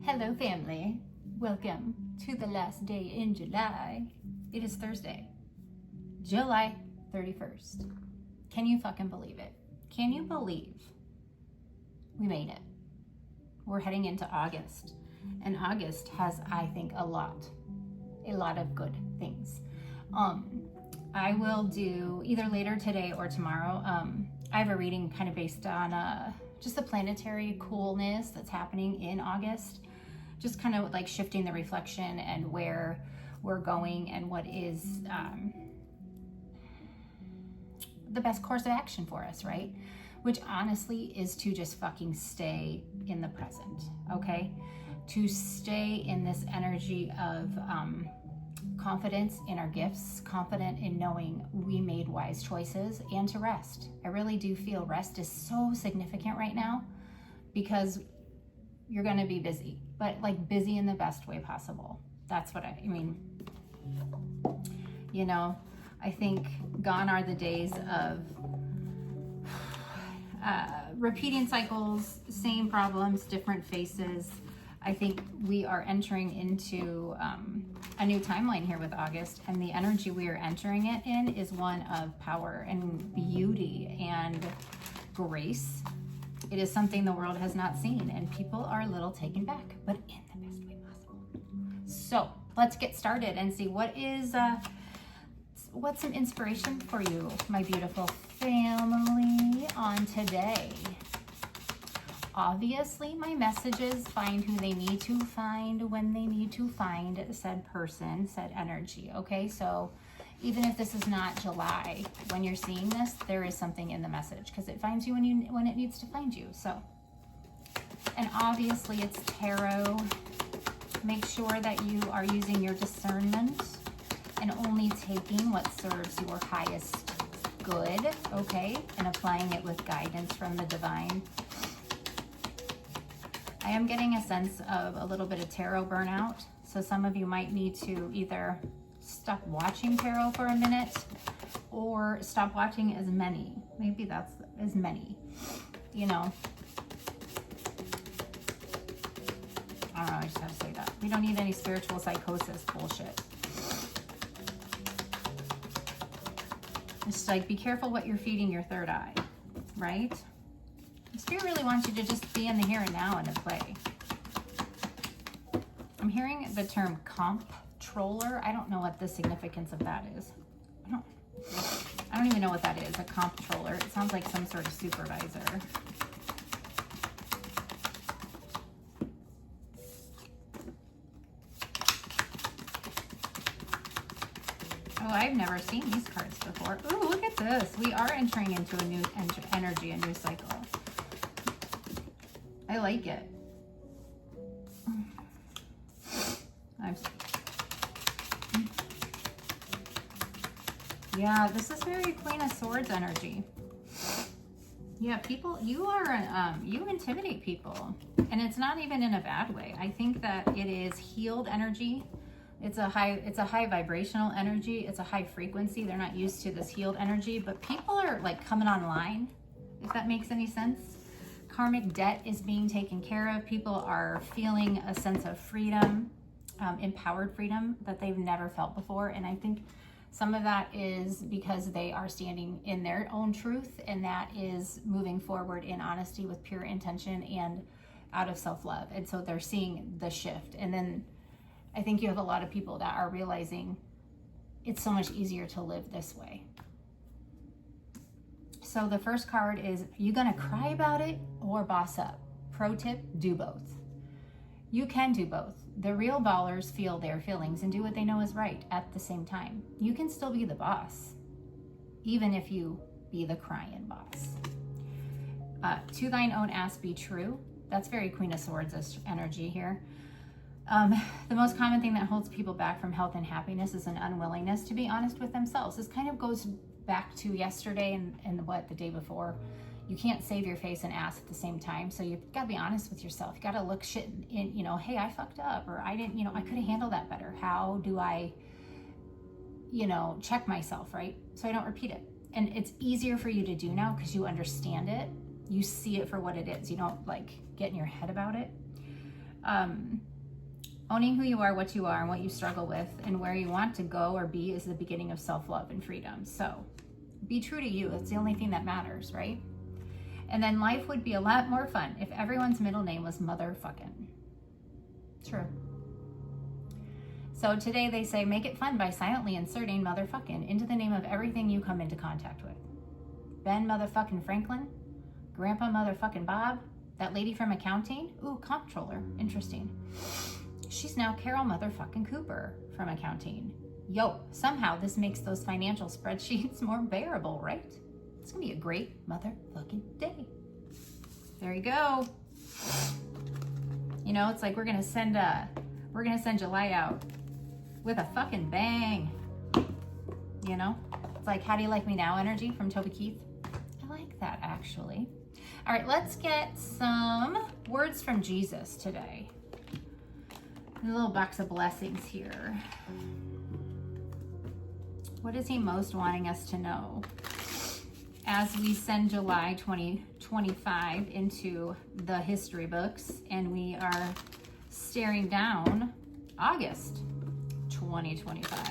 Hello family, welcome to the last day in July. It is Thursday, July 31st. Can you fucking believe it? Can you believe we made it? We're heading into August, and August has, I think, a lot of good things. I will do either later today or tomorrow. I have a reading kind of based on just the planetary coolness that's happening in August. Just kind of like shifting the reflection and where we're going and what is the best course of action for us, right? Which honestly is to just fucking stay in the present, okay? To stay in this energy of confidence in our gifts, confident in knowing we made wise choices, and to rest. I really do feel rest is so significant right now because you're going to be busy, but like busy in the best way possible. That's what I mean. You know, I think gone are the days of repeating cycles, same problems, different faces. I think we are entering into a new timeline here with August, and the energy we are entering it in is one of power and beauty and grace. It is something the world has not seen, and people are a little taken back, but in the best way possible. So let's get started and see what's some inspiration for you, my beautiful family, on today. Obviously, my messages find who they need to find when they need to find said person, said energy, okay? So even if this is not July, when you're seeing this, there is something in the message because it finds you when it needs to find you. So, and obviously it's tarot. Make sure that you are using your discernment and only taking what serves your highest good, okay? And applying it with guidance from the divine. I am getting a sense of a little bit of tarot burnout. So some of you might need to either stop watching tarot for a minute or stop watching as many. Maybe that's as many, you know. I don't know, I just have to say that. We don't need any spiritual psychosis bullshit. It's like, be careful what you're feeding your third eye, right? Spirit really wants you to just be in the here and now and to play. I'm hearing the term comptroller. I don't know what the significance of that is. I don't even know what that is, a comptroller. It sounds like some sort of supervisor. Oh, I've never seen these cards before. Ooh, look at this. We are entering into a new energy, a new cycle. I like it. Yeah, this is very Queen of Swords energy. Yeah, people, you are, you intimidate people, and it's not even in a bad way. I think that it is healed energy. It's a high vibrational energy. It's a high frequency. They're not used to this healed energy, but people are like coming online, if that makes any sense. Karmic debt is being taken care of. People are feeling a sense of freedom, empowered freedom that they've never felt before. And I think some of that is because they are standing in their own truth, and that is moving forward in honesty with pure intention and out of self-love. And so they're seeing the shift. And then I think you have a lot of people that are realizing it's so much easier to live this way. So the first card is, you gonna cry about it or boss up? Pro tip, do both. You can do both. The real ballers feel their feelings and do what they know is right at the same time. You can still be the boss, even if you be the crying boss. To thine own ass be true. That's very Queen of Swords energy here. The most common thing that holds people back from health and happiness is an unwillingness to be honest with themselves. This kind of goes back to yesterday and what the day before. You can't save your face and ass at the same time, so you've got to be honest with yourself. You got to look shit in, you know, hey, I fucked up, or I didn't, you know, I could have handled that better. How do I, you know, check myself, right? So I don't repeat it. And it's easier for you to do now because you understand it. You see it for what it is. You don't like get in your head about it. Owning who you are, what you are, and what you struggle with, and where you want to go or be is the beginning of self-love and freedom. So be true to you. It's the only thing that matters, right? And then life would be a lot more fun if everyone's middle name was motherfucking. True. So today they say, make it fun by silently inserting motherfucking into the name of everything you come into contact with. Ben motherfucking Franklin, Grandpa motherfucking Bob, that lady from accounting, ooh, comptroller, interesting. She's now Carol motherfucking Cooper from accounting. Yo, somehow this makes those financial spreadsheets more bearable, right? It's gonna be a great motherfucking day. There you go. You know, it's like we're gonna send July out with a fucking bang. You know? It's like, how do you like me now energy from Toby Keith. I like that, actually. All right, let's get some words from Jesus today. A little box of blessings here. What is he most wanting us to know as we send July 2025 into the history books and we are staring down August 2025?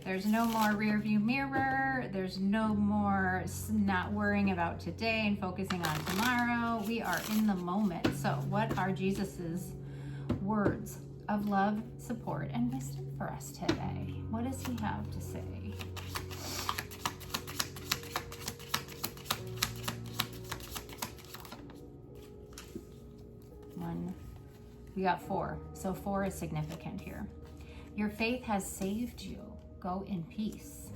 There's no more rear view mirror. There's no more not worrying about today and focusing on tomorrow. We are in the moment. So what are Jesus's words of love, support, and wisdom for us today? What does he have to say? One, we got 4. So 4 is significant here. Your faith has saved you. Go in peace.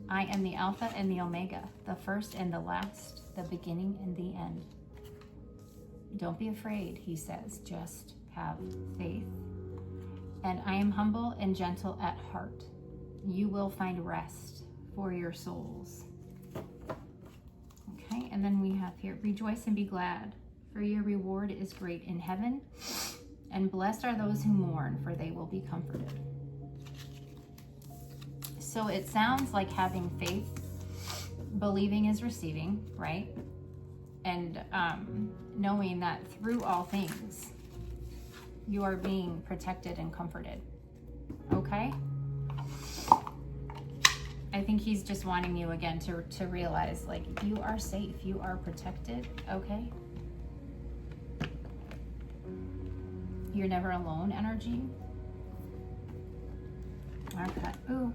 I am the Alpha and the Omega, the first and the last, the beginning and the end. Don't be afraid, he says, just have faith. And I am humble and gentle at heart. You will find rest for your souls. Okay, and then we have here, rejoice and be glad, for your reward is great in heaven. And blessed are those who mourn, for they will be comforted. So it sounds like having faith, believing is receiving, right? And knowing that through all things, you are being protected and comforted, okay? I think he's just wanting you again to realize, like, you are safe, you are protected, okay? You're never alone energy. Okay, ooh.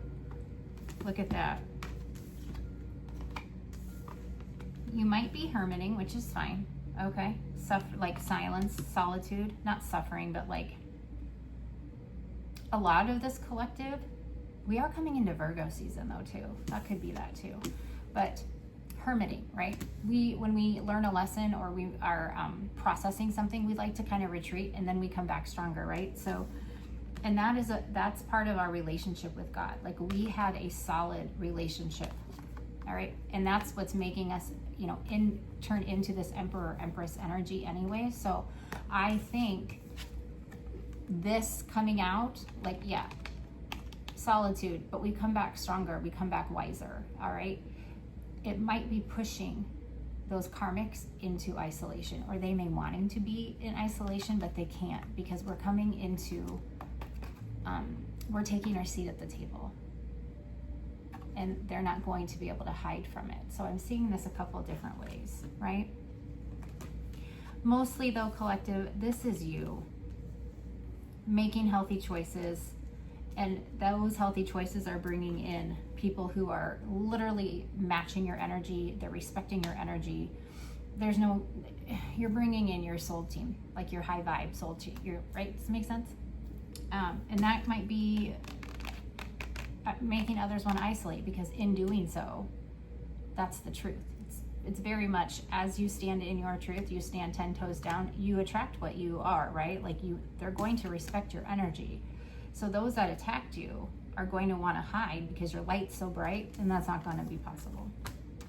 Look at that. You might be hermiting, which is fine, okay? Like silence, solitude, not suffering, but like a lot of this collective, we are coming into Virgo season though too. That could be that too. But hermiting, right? When we learn a lesson or we are processing something, we like to kind of retreat and then we come back stronger, right? So, and that's part of our relationship with God. Like we had a solid relationship, all right? And that's what's making us, you know, turn into this Emperor, Empress energy anyway. So I think this coming out, like, yeah, solitude, but we come back stronger, we come back wiser, all right? It might be pushing those karmics into isolation, or they may wanting to be in isolation, but they can't because we're coming into, we're taking our seat at the table and they're not going to be able to hide from it. So I'm seeing this a couple of different ways, right? Mostly though, collective, this is you making healthy choices, and those healthy choices are bringing in people who are literally matching your energy. They're respecting your energy. You're bringing in your soul team, like your high vibe soul team, right? Does that make sense? And that might be making others want to isolate, because in doing so, that's the truth. It's very much, as you stand in your truth, you stand 10 toes down, you attract what you are, right? Like they're going to respect your energy. So those that attacked you are going to want to hide because your light's so bright, and that's not going to be possible,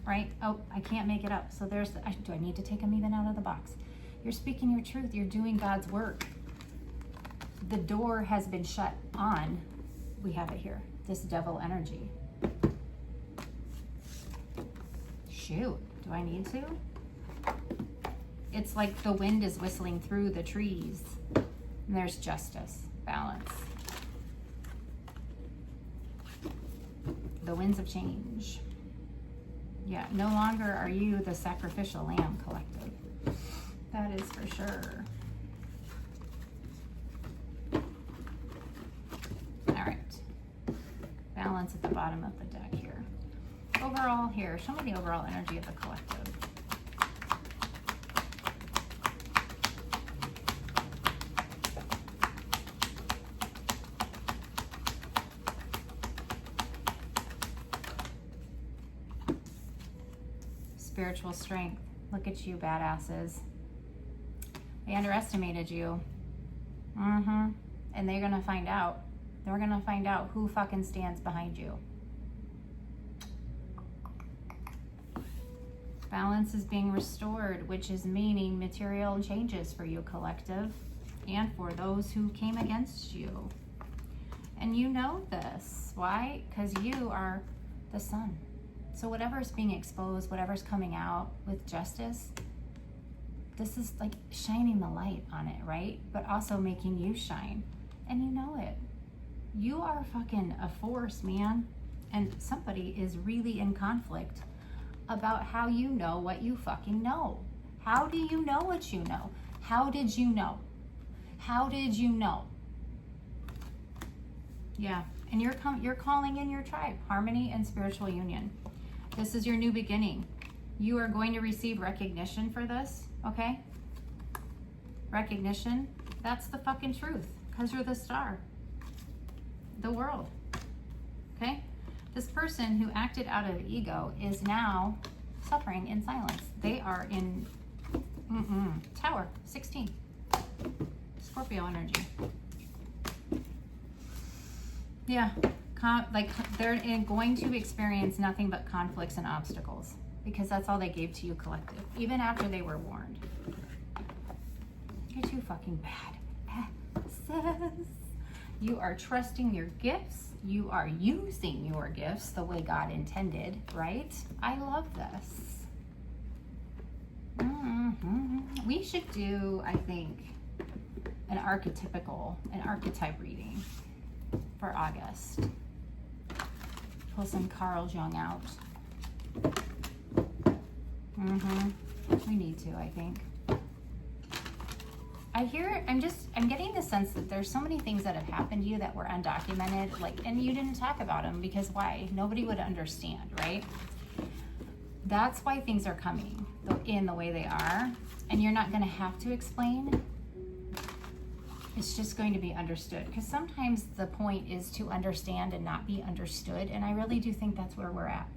right? Oh, I can't make it up. So do I need to take them even out of the box? You're speaking your truth. You're doing God's work. The door has been shut on. We have it here. This devil energy. Shoot, do I need to? it's like the wind is whistling through the trees. And there's justice, balance. The winds of change. Yeah, no longer are you the sacrificial lamb, collective. That is for sure. All right. Balance at the bottom of the deck here. Overall here, show me the overall energy of the collective. Spiritual strength. Look at you, badasses. They underestimated you. And they're gonna find out. They're gonna find out who fucking stands behind you. Balance is being restored, which is meaning material changes for you, collective, and for those who came against you. And you know this. Why? Because you are the sun. So whatever's being exposed, whatever's coming out with justice, this is like shining the light on it, right? But also making you shine. And you know it. You are fucking a force, man. And somebody is really in conflict about how you know what you fucking know. How do you know what you know? How did you know? How did you know? Yeah, and you're calling in your tribe, harmony and spiritual union. This is your new beginning. You are going to receive recognition for this, okay? Recognition, that's the fucking truth, because you're the star. The world, okay? This person who acted out of ego is now suffering in silence. They are in Tower 16. Scorpio energy. Yeah, like they're going to experience nothing but conflicts and obstacles because that's all they gave to you, collective, even after they were warned. You're too fucking bad. You are trusting your gifts. You are using your gifts the way God intended, right? I love this. We should do, I think, an archetype reading for August. Pull some Carl Jung out. We need to, I think. I'm getting the sense that there's so many things that have happened to you that were undocumented, like, and you didn't talk about them because why? Nobody would understand, right? That's why things are coming in the way they are, and you're not going to have to explain. It's just going to be understood, because sometimes the point is to understand and not be understood, and I really do think that's where we're at.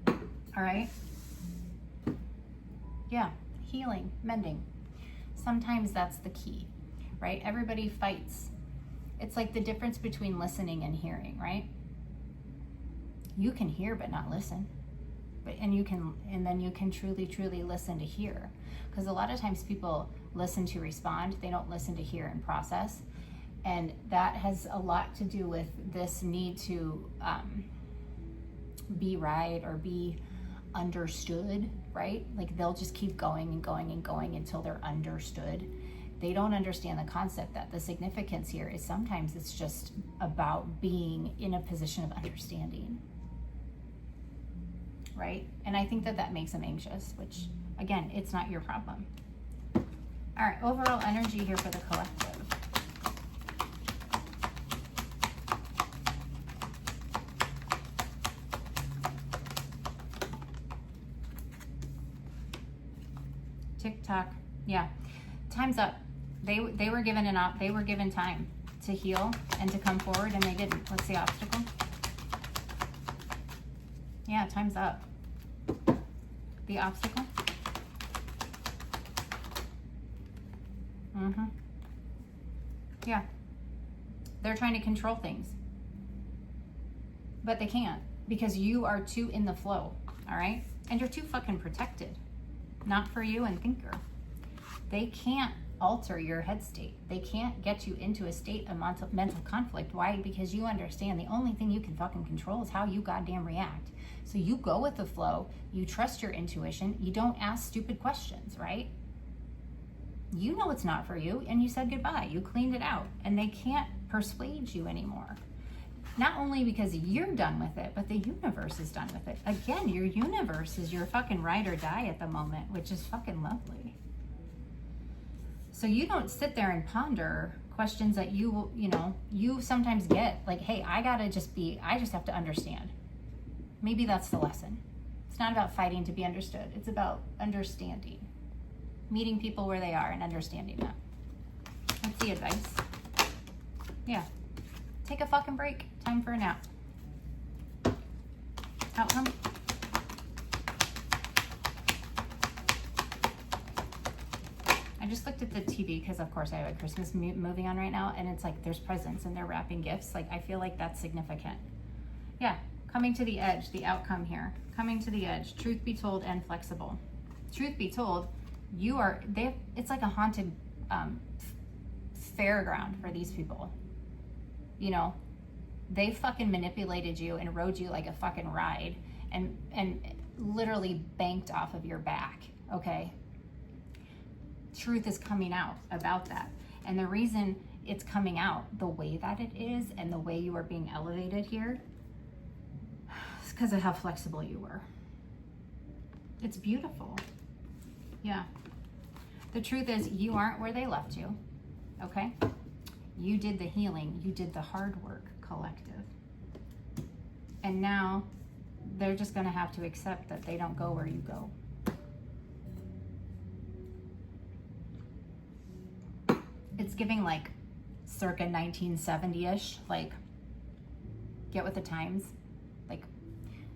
All right? Yeah, healing, mending. Sometimes that's the key, right? Everybody fights. It's like the difference between listening and hearing, right? You can hear but not listen. And then you can truly listen to hear. Because a lot of times people listen to respond, they don't listen to hear and process. And that has a lot to do with this need to be right or be understood, right? Like they'll just keep going and going and going until they're understood. They don't understand the concept that the significance here is sometimes it's just about being in a position of understanding, right? And I think that makes them anxious, which again, it's not your problem. All right, overall energy here for the collective. TikTok, yeah, time's up. They were given they were given time to heal and to come forward, and they didn't. What's the obstacle? Yeah, time's up. The obstacle. Yeah, they're trying to control things, but they can't because you are too in the flow. All right, and you're too fucking protected. Not for you and thinker. They can't alter your head state. They can't get you into a state of mental conflict. Why? Because you understand the only thing you can fucking control is how you goddamn react. So you go with the flow, you trust your intuition, you don't ask stupid questions, right? You know it's not for you, and you said goodbye, you cleaned it out, and they can't persuade you anymore. Not only because you're done with it, but the universe is done with it. Again, your universe is your fucking ride or die at the moment, which is fucking lovely. So you don't sit there and ponder questions that you sometimes get, like, hey, I just have to understand. Maybe that's the lesson. It's not about fighting to be understood. It's about understanding. Meeting people where they are and understanding them. That's the advice. Yeah. Take a fucking break. Time for a nap. Outcome. I just looked at the TV because, of course, I have a Christmas movie on right now, and it's like there's presents and they're wrapping gifts. Like, I feel like that's significant. Yeah. Coming to the edge, the outcome here. Coming to the edge. Truth be told and flexible. Truth be told, it's like a haunted fairground for these people. You know, they fucking manipulated you and rode you like a fucking ride and literally banked off of your back, okay? Truth is coming out about that. And the reason it's coming out the way that it is and the way you are being elevated here is because of how flexible you were. It's beautiful. Yeah. The truth is you aren't where they left you, okay? You did the healing. You did the hard work, collective. And now they're just going to have to accept that they don't go where you go. It's giving like circa 1970-ish, like get with the times. Like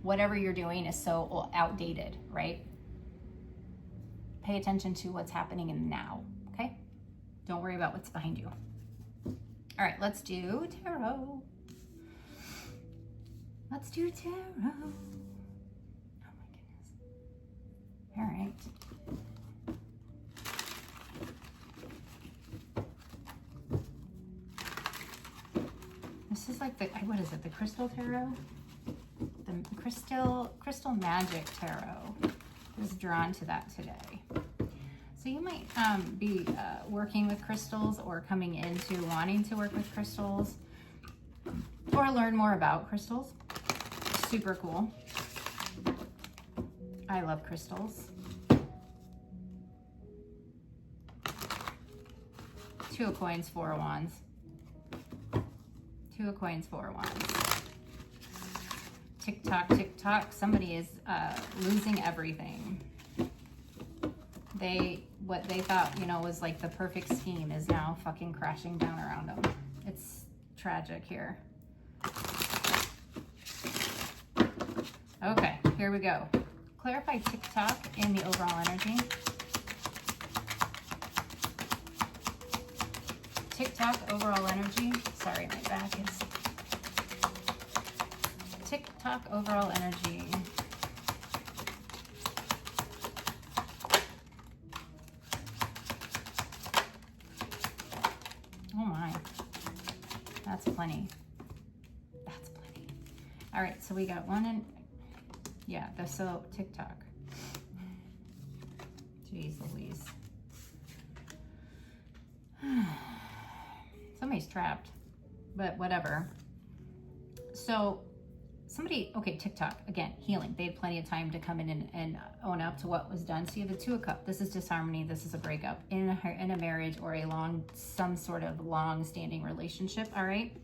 whatever you're doing is so outdated, right? Pay attention to what's happening in now, okay? Don't worry about what's behind you. All right, let's do tarot. Let's do tarot. Oh my goodness. All right. This is like what is it? The Crystal Tarot? The Crystal Magic Tarot. I was drawn to that today. So you might be working with crystals or coming into wanting to work with crystals or learn more about crystals. Super cool. I love crystals. Two of Coins, Four of Wands. Two of Coins, Four of Wands. Tick tock, tick tock. Somebody is losing everything. What they thought, was like the perfect scheme is now fucking crashing down around them. It's tragic here. Okay, here we go. Clarify TikTok in the overall energy. TikTok overall energy. Sorry, my back is. TikTok overall energy. Oh my, that's plenty. That's plenty. All right, so we got one and so TikTok. Jeez Louise. Somebody's trapped, but whatever. So TikTok, again, healing. They had plenty of time to come in and own up to what was done. So you have the Two of Cups. This is disharmony. This is a breakup in a marriage or some sort of long-standing relationship, all right?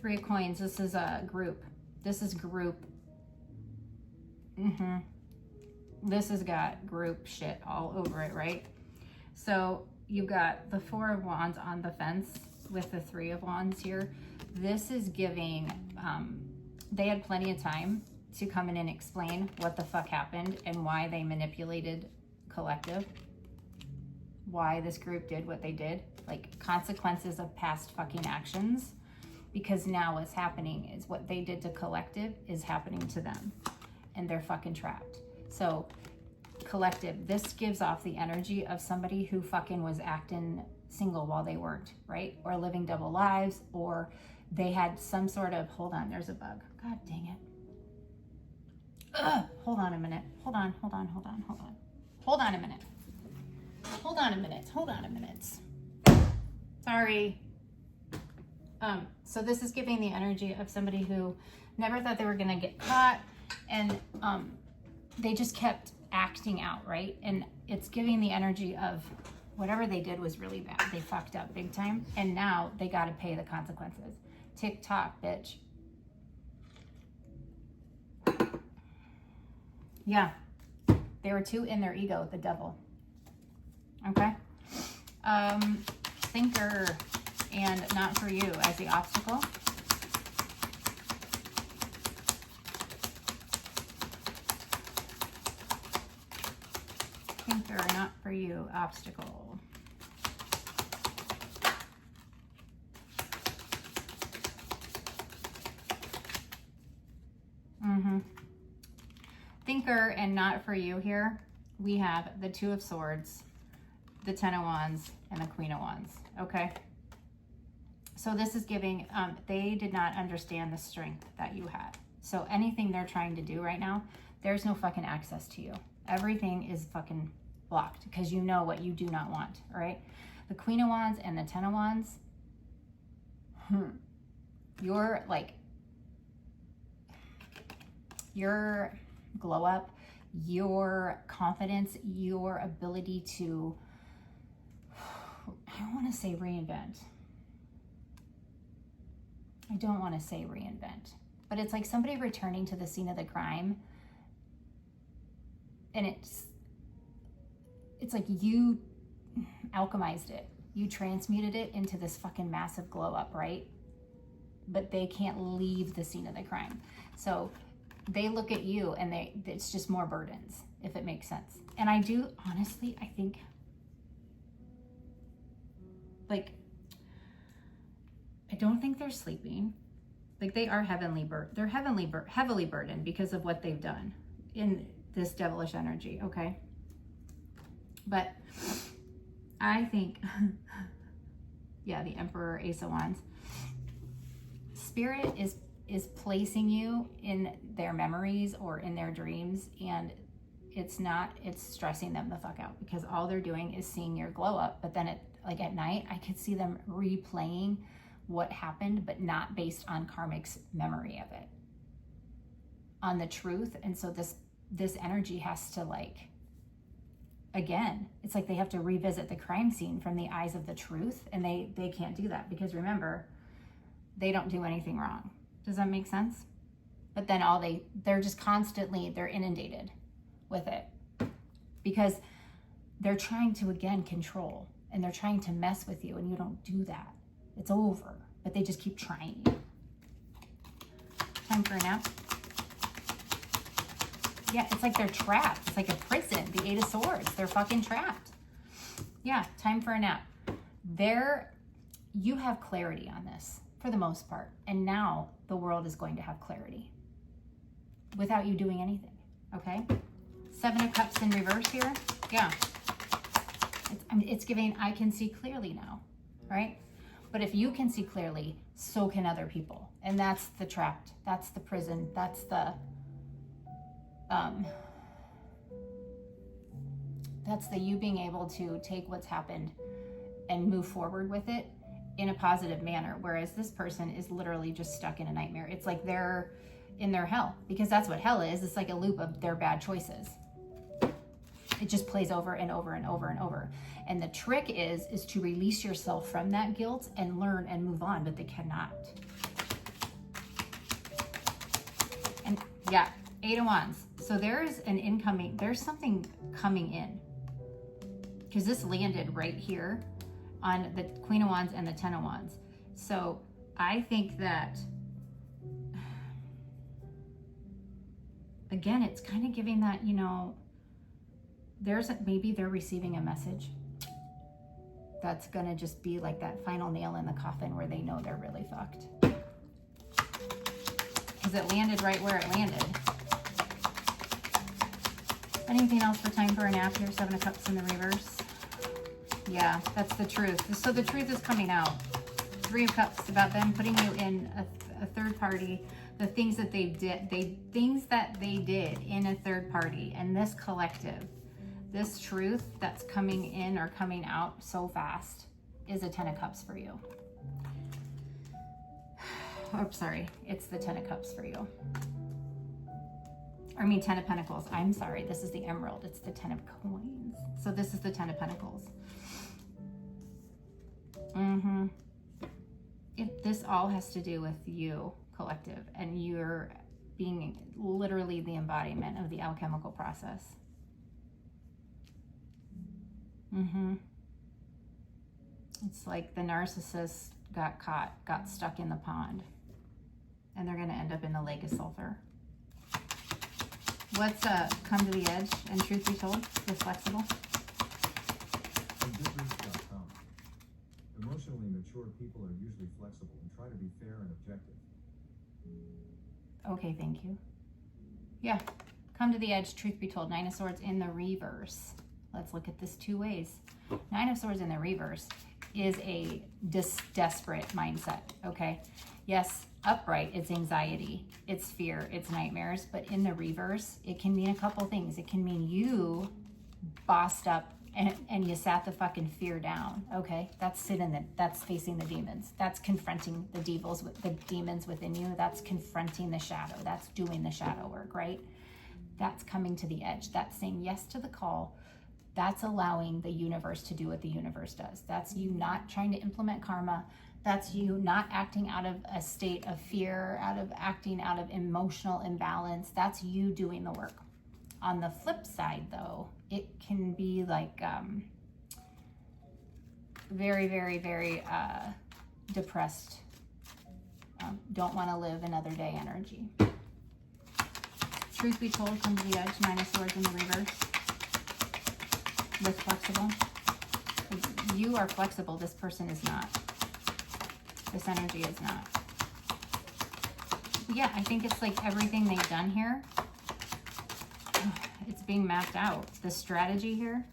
Three of Coins. This is a group. This is group. This has got group shit all over it, right? So you've got the Four of Wands on the fence with the Three of Wands here. This is giving... they had plenty of time to come in and explain what the fuck happened and why they manipulated collective, why this group did what they did, like consequences of past fucking actions, because now what's happening is what they did to collective is happening to them and they're fucking trapped. So collective, this gives off the energy of somebody who fucking was acting single while they weren't, right? Or living double lives, or they had some sort of, hold on, there's a bug. God dang it. Hold on a minute. Hold on a minute. Hold on a minute. Sorry. So this is giving the energy of somebody who never thought they were gonna get caught, and they just kept acting out, right? And it's giving the energy of whatever they did was really bad. They fucked up big time, and now they gotta pay the consequences. Tick tock, bitch. Yeah, they were too in their ego, the devil. Okay. Thinker and not for you as the obstacle. Thinker, not for you, obstacle. Thinker and not for you here. We have the Two of Swords, the Ten of Wands, and the Queen of Wands. Okay. So this is giving, they did not understand the strength that you had. So anything they're trying to do right now, there's no fucking access to you. Everything is fucking blocked because you know what you do not want, all right? The Queen of Wands and the Ten of Wands, you're like, your glow up, your confidence, your ability to, I don't want to say reinvent. I don't want to say reinvent, but it's like somebody returning to the scene of the crime, and it's like you alchemized it. You transmuted it into this fucking massive glow up, right? But they can't leave the scene of the crime. So they look at you and it's just more burdens, if it makes sense. And I do, honestly, I think, like, I don't think they're sleeping. Like, they are heavenly heavily burdened because of what they've done in this devilish energy, okay? But I think, yeah, the Emperor, Ace of Wands. Spirit is placing you in their memories or in their dreams, and it's stressing them the fuck out because all they're doing is seeing your glow up. But then at night, I could see them replaying what happened, but not based on karmic's memory of it, on the truth. And so this energy has to, like, again, it's like they have to revisit the crime scene from the eyes of the truth, and they can't do that because, remember, they don't do anything wrong. Does that make sense? But then they're just constantly, they're inundated with it because they're trying to, again, control, and they're trying to mess with you, and you don't do that. It's over, but they just keep trying. Time for a nap. Yeah, it's like they're trapped. It's like a prison. The Eight of Swords. They're fucking trapped. Yeah, time for a nap. You have clarity on this for the most part. And now the world is going to have clarity without you doing anything. Okay? Seven of Cups in reverse here. Yeah. It's giving, I can see clearly now. Right? But if you can see clearly, so can other people. And that's the trapped. That's the prison. That's the you being able to take what's happened and move forward with it in a positive manner. Whereas this person is literally just stuck in a nightmare. It's like they're in their hell, because that's what hell is. It's like a loop of their bad choices. It just plays over and over and over and over. And the trick is to release yourself from that guilt and learn and move on, but they cannot. And yeah, Eight of Wands. So there's something coming in, because this landed right here on the Queen of Wands and the Ten of Wands. So I think that, again, it's kind of giving that, maybe they're receiving a message that's gonna just be like that final nail in the coffin where they know they're really fucked. Because it landed right where it landed. Anything else for time for a nap here? Seven of Cups in the reverse. Yeah, that's the truth. So the truth is coming out. Three of Cups, about them putting you in a third party The things that they did, things that they did in a third party, and this collective, this truth that's coming in or coming out so fast is a 10 of Cups for you. Oh, sorry, it's the 10 of Cups for you. I mean 10 of Pentacles. I'm sorry, this is the Emerald. It's the 10 of Coins. So this is the 10 of Pentacles. This all has to do with you, collective, and you're being literally the embodiment of the alchemical process. It's like the narcissist got caught, got stuck in the pond, and they're going to end up in the lake of sulfur. What's come to the edge and truth be told with flexible? Devilish.com. Emotionally mature people are usually flexible and try to be fair and objective. Okay, thank you. Yeah, come to the edge, truth be told. 9 of Swords in the reverse. Let's look at this two ways. 9 of Swords in the reverse is a desperate mindset, okay? Yes, upright, it's anxiety, it's fear, it's nightmares, but in the reverse, it can mean a couple things. It can mean you bossed up and you sat the fucking fear down, okay? That's that's facing the demons. That's confronting the demons within you. That's confronting the shadow. That's doing the shadow work, right? That's coming to the edge. That's saying yes to the call. That's allowing the universe to do what the universe does. That's you not trying to implement karma. That's you not acting out of a state of fear, acting out of emotional imbalance. That's you doing the work. On the flip side, though, it can be like very, very, very depressed. Don't want to live another day energy. Truth be told, come to the edge. 9 of Swords in the reverse. With flexible. You are flexible. This person is not. This energy is not. Yeah, I think it's like everything they've done here, it's being mapped out. The strategy here.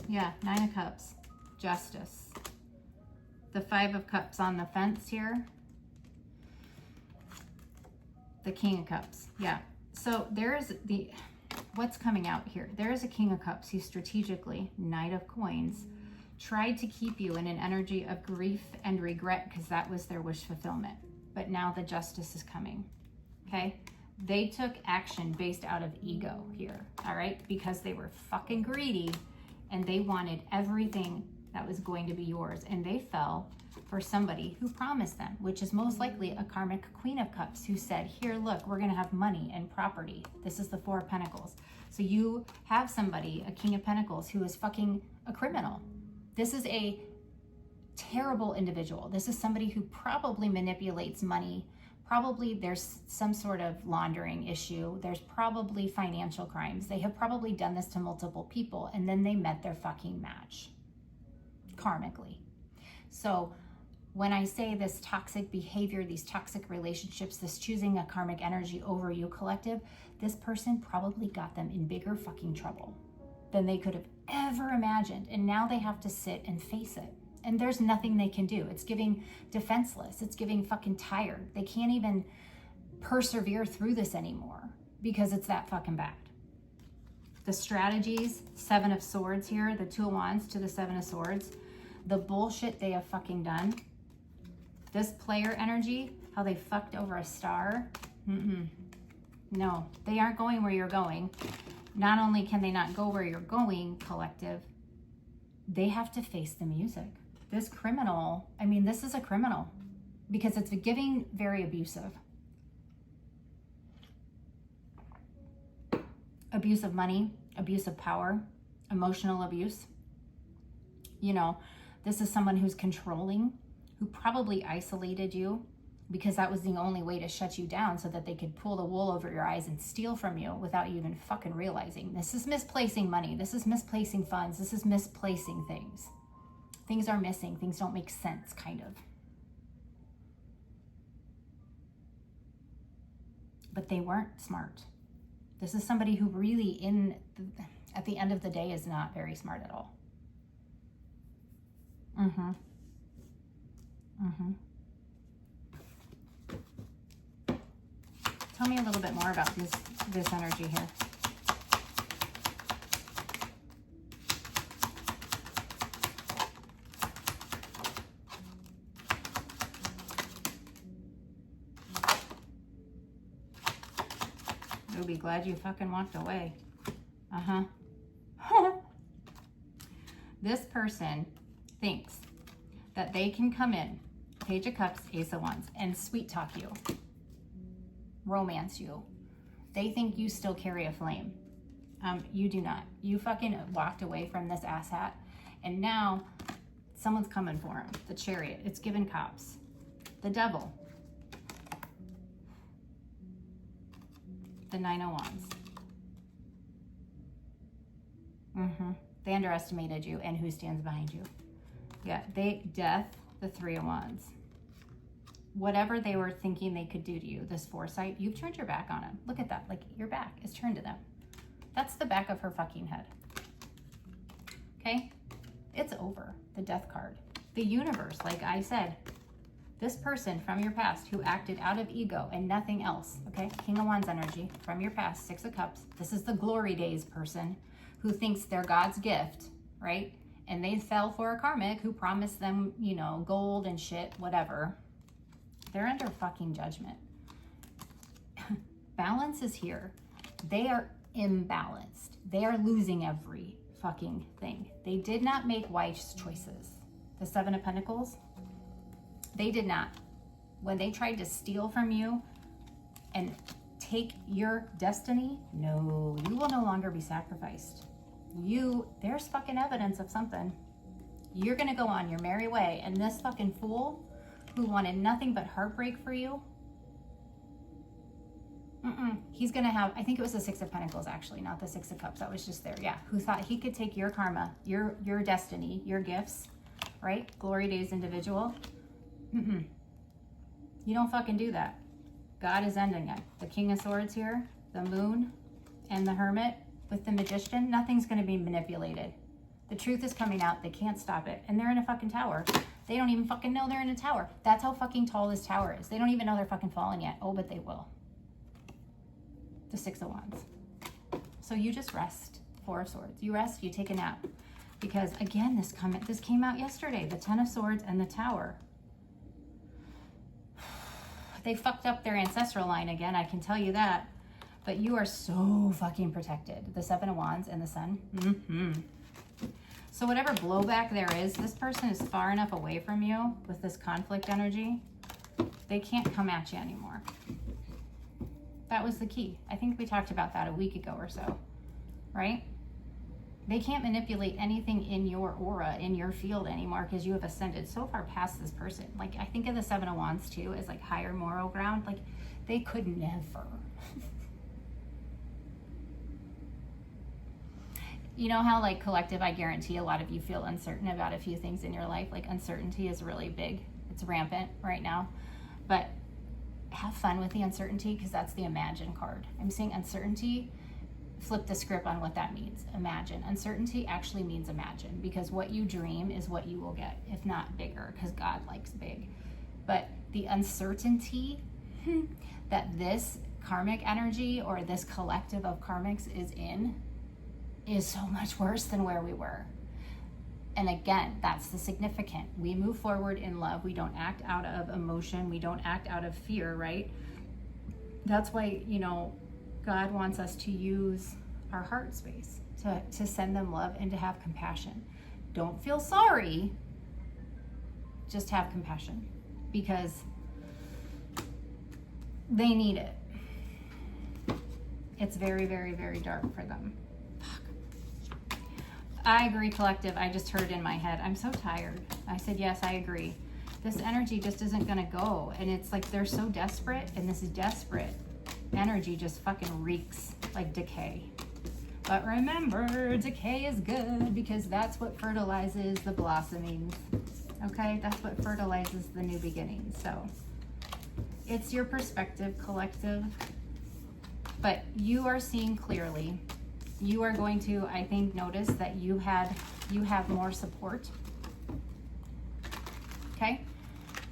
Yeah, 9 of Cups. Justice. The 5 of Cups on the fence here. The King of Cups. Yeah. So there's what's coming out here. There is a King of Cups who strategically, Knight of Coins, tried to keep you in an energy of grief and regret because that was their wish fulfillment. But now the justice is coming, okay? They took action based out of ego here, all right? Because they were fucking greedy and they wanted everything that was going to be yours. And they fell for somebody who promised them, which is most likely a karmic Queen of Cups who said, here, look, we're gonna have money and property. This is the 4 of Pentacles. So you have somebody, a King of Pentacles, who is fucking a criminal. This is a terrible individual. This is somebody who probably manipulates money. Probably there's some sort of laundering issue. There's probably financial crimes. They have probably done this to multiple people and then they met their fucking match karmically. So when I say this toxic behavior, these toxic relationships, this choosing a karmic energy over you, collective, this person probably got them in bigger fucking trouble than they could have ever imagined. And now they have to sit and face it. And there's nothing they can do. It's giving defenseless. It's giving fucking tired. They can't even persevere through this anymore because it's that fucking bad. The strategies, 7 of Swords here, the 2 of Wands to the 7 of Swords, the bullshit they have fucking done. This player energy, how they fucked over a star. No, they aren't going where you're going. Not only can they not go where you're going, collective, they have to face the music. This criminal, I mean, this is a criminal because it's giving very abusive. Abuse of money, abuse of power, emotional abuse. You know, this is someone who's controlling, who probably isolated you because that was the only way to shut you down so that they could pull the wool over your eyes and steal from you without you even fucking realizing. This is misplacing money. This is misplacing funds. This is misplacing things. Things are missing. Things don't make sense, kind of. But they weren't smart. This is somebody who really, at the end of the day, is not very smart at all. Tell me a little bit more about this energy here. You'll be glad you fucking walked away. Uh-huh. This person thinks that they can come in, Page of Cups, Ace of Wands, and sweet talk you, romance you. They think you still carry a flame. You do not. You fucking walked away from this asshat, and now someone's coming for him. The Chariot. It's given cops. The Devil. The Nine of Wands. They underestimated you and who stands behind you. Yeah, Death, the Three of Wands. Whatever they were thinking they could do to you, this foresight, you've turned your back on them. Look at that, like your back is turned to them. That's the back of her fucking head. Okay? It's over, the Death card. The universe, like I said, this person from your past who acted out of ego and nothing else, okay? King of Wands energy from your past, Six of Cups. This is the glory days person who thinks they're God's gift, right? And they fell for a karmic who promised them, you know, gold and shit, whatever. They're under fucking judgment. Balance is here. They are imbalanced. They are losing every fucking thing. They did not make wise choices. The Seven of Pentacles, they did not. When they tried to steal from you and take your destiny, no, you will no longer be sacrificed. There's fucking evidence of something. You're gonna go on your merry way, and this fucking fool who wanted nothing but heartbreak for you, he's gonna have, I think it was the Six of Pentacles actually, not the Six of Cups, that was just there, yeah, who thought he could take your karma, your destiny, your gifts, right? Glory days individual. You don't fucking do that. God is ending it. The King of Swords here, the Moon, and the Hermit with the Magician, nothing's gonna be manipulated. The truth is coming out, they can't stop it, and they're in a fucking tower. They don't even fucking know they're in a tower. That's how fucking tall this tower is. They don't even know they're fucking falling yet. Oh, but they will. The Six of Wands. So you just rest. Four of Swords. You rest, you take a nap. Because again, this came out yesterday. The Ten of Swords and the Tower. They fucked up their ancestral line again, I can tell you that. But you are so fucking protected. The Seven of Wands and the Sun. So whatever blowback there is, this person is far enough away from you with this conflict energy, they can't come at you anymore. That was the key. I think we talked about that a week ago or so, right? They can't manipulate anything in your aura, in your field anymore, because you have ascended so far past this person. Like, I think of the Seven of Wands too as like higher moral ground. Like, they could never. You know how, like, collective, I guarantee a lot of you feel uncertain about a few things in your life. Like, uncertainty is really big. It's rampant right now. But have fun with the uncertainty, because that's the Imagine card. I'm saying uncertainty, flip the script on what that means. Imagine. Uncertainty actually means imagine, because what you dream is what you will get, if not bigger, because God likes big. But the uncertainty that this karmic energy or this collective of karmics is in is so much worse than where we were. And again, that's the significant. We move forward in love. We don't act out of emotion. We don't act out of fear, right? That's why, you know, God wants us to use our heart space to send them love and to have compassion. Don't feel sorry. Just have compassion, because they need it. It's very, very, very dark for them. I agree, collective. I just heard in my head, I'm so tired. I said, yes, I agree. This energy just isn't gonna go. And it's like they're so desperate, and this desperate energy just fucking reeks like decay. But remember, decay is good, because that's what fertilizes the blossoming. Okay, that's what fertilizes the new beginnings. So it's your perspective, collective. But you are seeing clearly. You are going to, I think, notice that you have more support. Okay?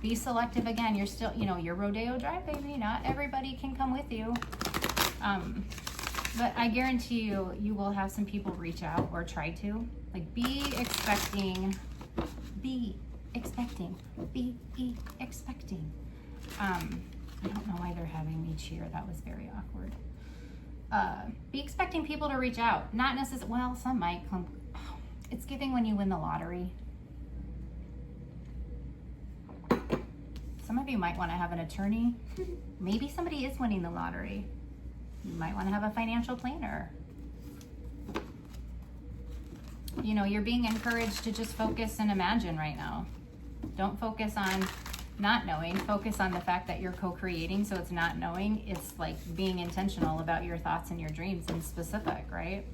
Be selective again. You're still, you know, you're rodeo drive, baby. Not everybody can come with you. But I guarantee you, you will have some people reach out or try to. Like, be expecting. I don't know why they're having me cheer. That was very awkward. Be expecting people to reach out. Not necessarily, well, some might come. It's giving when you win the lottery. Some of you might want to have an attorney. Maybe somebody is winning the lottery. You might want to have a financial planner. You know, you're being encouraged to just focus and imagine right now. Don't focus on not knowing. Focus on the fact that you're co-creating, so it's not knowing. It's like being intentional about your thoughts and your dreams in specific, right?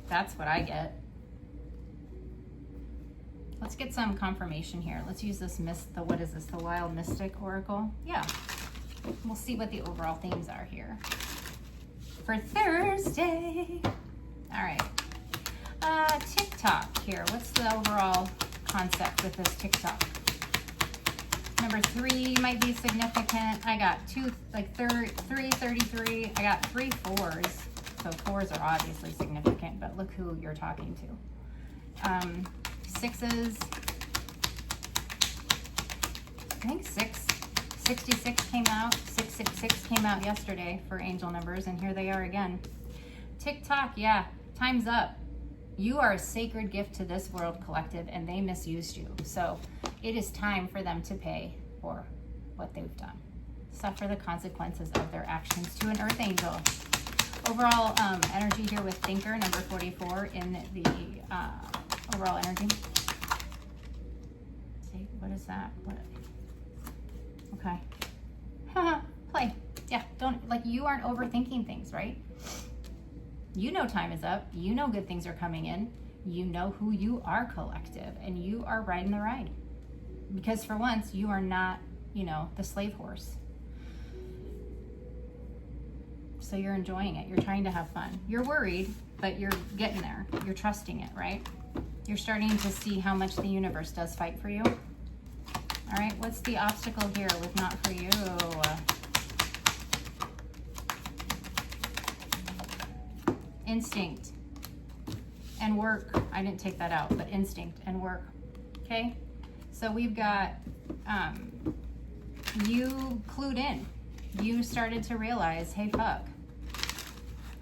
That's what I get. Let's get some confirmation here. Let's use this what is this? The Wild Mystic Oracle? Yeah. We'll see what the overall themes are here for Thursday. All right. TikTok here. What's the overall concept with this TikTok? Number 3 might be significant. I got 333. I got 3 4s. So 4s are obviously significant, but look who you're talking to. 6s. I think 66 came out. 666 came out yesterday for angel numbers, and here they are again. TikTok, yeah, time's up. You are a sacred gift to this world collective, and they misused you. So it is time for them to pay for what they've done. Suffer the consequences of their actions to an earth angel. Overall energy here with Thinker, number 44 in the overall energy. See, what is that? What? Okay. Play. Yeah, don't, like, you aren't overthinking things, right? You know time is up. You know good things are coming in. You know who you are, collective, and you are riding the ride. Because for once, you are not, you know, the slave horse. So you're enjoying it. You're trying to have fun. You're worried, but you're getting there. You're trusting it, right? You're starting to see how much the universe does fight for you. All right, what's the obstacle here with not for you? Instinct and work. I didn't take that out, but instinct and work. Okay, so we've got you clued in. You started to realize, hey, fuck,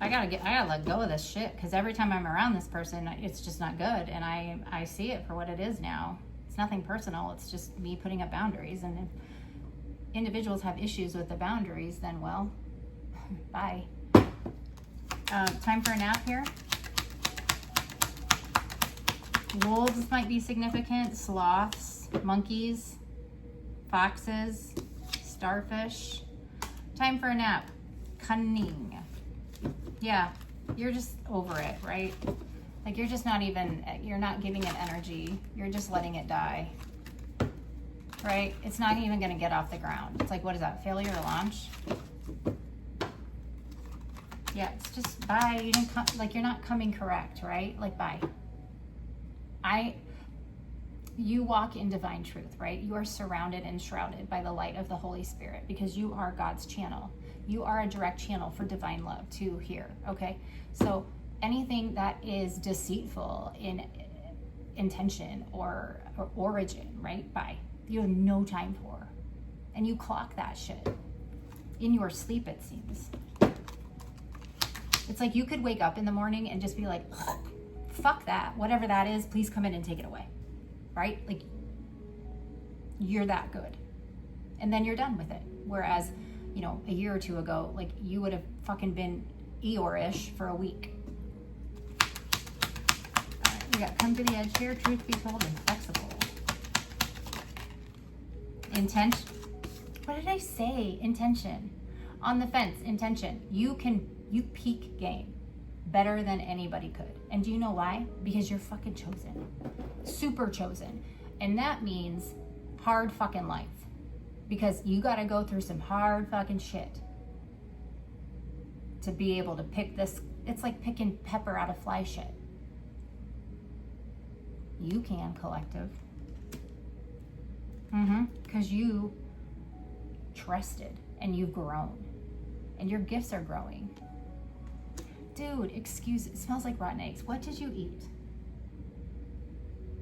I gotta let go of this shit, because every time I'm around this person, it's just not good, and I see it for what it is now. It's nothing personal. It's just me putting up boundaries, and if individuals have issues with the boundaries, then, well, bye. Time for a nap here. Wolves might be significant. Sloths, monkeys, foxes, starfish. Time for a nap. Cunning. Yeah, you're just over it, right? Like, you're just not even, you're not giving it energy. You're just letting it die, right? It's not even going to get off the ground. It's like, what is that, failure to launch? Yeah, it's just bye. You didn't come, like, you're not coming correct, right? Like, bye. You walk in divine truth, right? You are surrounded and shrouded by the light of the Holy Spirit, because you are God's channel. You are a direct channel for divine love to here, okay? So anything that is deceitful in intention or origin, right? Bye. You have no time for. And you clock that shit. In your sleep, it seems. It's like you could wake up in the morning and just be like, fuck that. Whatever that is, please come in and take it away. Right? Like, you're that good. And then you're done with it. Whereas, you know, a year or two ago, like, you would have fucking been Eeyore-ish for a week. All right, we got come to the edge here. Truth be told, and flexible. Intention. What did I say? Intention. On the fence, intention. You peak game better than anybody could. And do you know why? Because you're fucking chosen. Super chosen. And that means hard fucking life. Because you gotta go through some hard fucking shit to be able to pick this. It's like picking pepper out of fly shit. You can, collective. Because you trusted and you've grown and your gifts are growing. Dude, excuse, it smells like rotten eggs. What did you eat?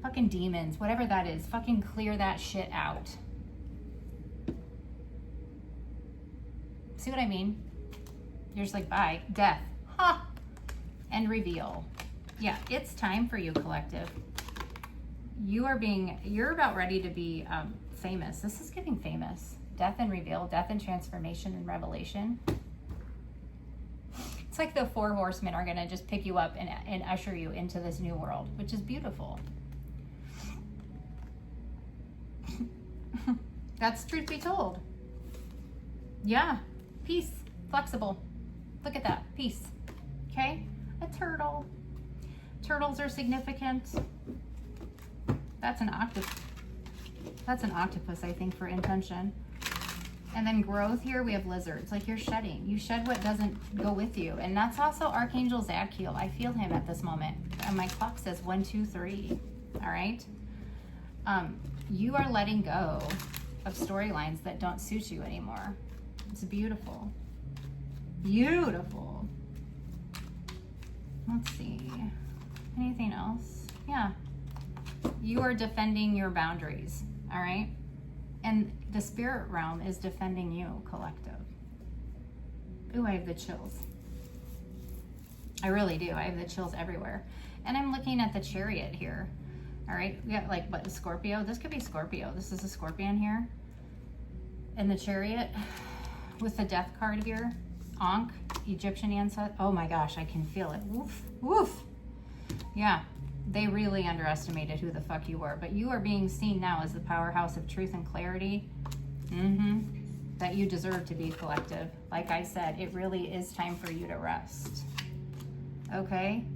Fucking demons, whatever that is, fucking clear that shit out. See what I mean? You're just like, bye, death, ha, and reveal. Yeah, it's time for you, collective. You're about ready to be famous. This is giving famous. Death and reveal, death and transformation and revelation. It's like the 4 horsemen are gonna just pick you up and usher you into this new world, which is beautiful. That's truth be told. Yeah, peace, flexible. Look at that, peace. Okay, a turtle. Turtles are significant. That's an octopus. That's an octopus, I think, for intention. And then growth here, we have lizards. Like you're shedding. You shed what doesn't go with you. And that's also Archangel Zadkiel. I feel him at this moment. And my clock says 1, 2, 3. All right. You are letting go of storylines that don't suit you anymore. It's beautiful. Beautiful. Let's see. Anything else? Yeah. You are defending your boundaries. All right. And the spirit realm is defending you, collective. Ooh, I have the chills. I really do. I have the chills everywhere. And I'm looking at the chariot here. All right, we got like, what, Scorpio? This could be Scorpio. This is a scorpion here. And the chariot with the death card here. Ankh, Egyptian ancestor. Oh my gosh, I can feel it. Woof, woof. Yeah. They really underestimated who the fuck you were, but you are being seen now as the powerhouse of truth and clarity. That you deserve to be, collective. Like I said, it really is time for you to rest. Okay?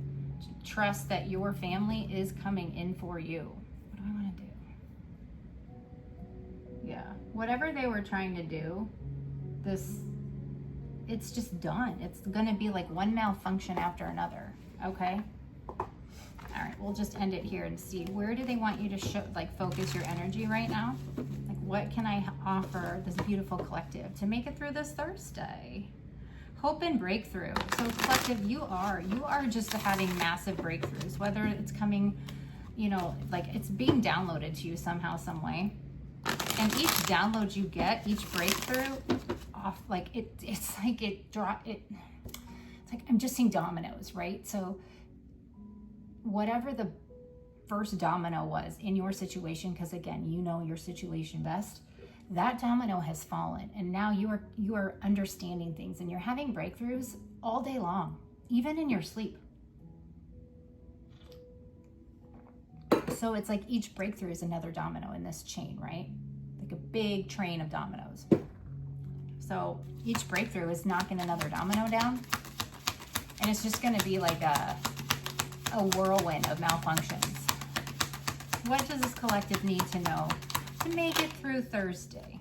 Trust that your family is coming in for you. What do I want to do? Yeah. Whatever they were trying to do, it's just done. It's going to be like one malfunction after another. Okay? All right, we'll just end it here and see where do they want you to show, like, focus your energy right now? Like, what can I offer this beautiful collective to make it through this Thursday? Hope and breakthrough. So collective, you are just having massive breakthroughs, whether it's coming, you know, like it's being downloaded to you somehow, some way. And each download you get, each breakthrough, off, like it's like I'm just seeing dominoes, right? So whatever the first domino was in your situation, because again, you know your situation best, that domino has fallen, and now you are understanding things, and you're having breakthroughs all day long, even in your sleep. So it's like each breakthrough is another domino in this chain, right? Like a big train of dominoes. So each breakthrough is knocking another domino down, and it's just going to be like a whirlwind of malfunctions. What does this collective need to know to make it through Thursday?